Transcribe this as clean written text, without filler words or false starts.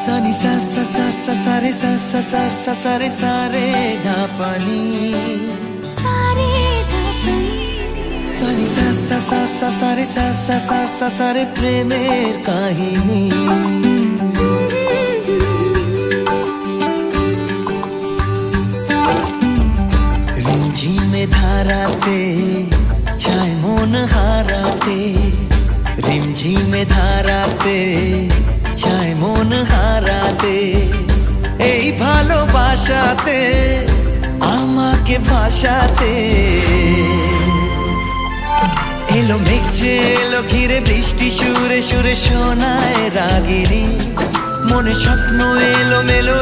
सानी सा सा सा सा सारे सा सा सा सा सारे सारे धा पानी सारे धापनी सानी सा सा सा सा सारे सा सा सा सा सारे प्रेमेर काहिनी रिमझिमे धाराते छाय मन हाराते रिमझिमे धाराते छाय मन हाराते এই ভালোবাসাতে আমাকে ভাষাতে এলো মেঘ যে এলো ঘিরে বৃষ্টি সুরে সুরে শোনায় রাগিনী মনে স্বপ্ন এলো মেলো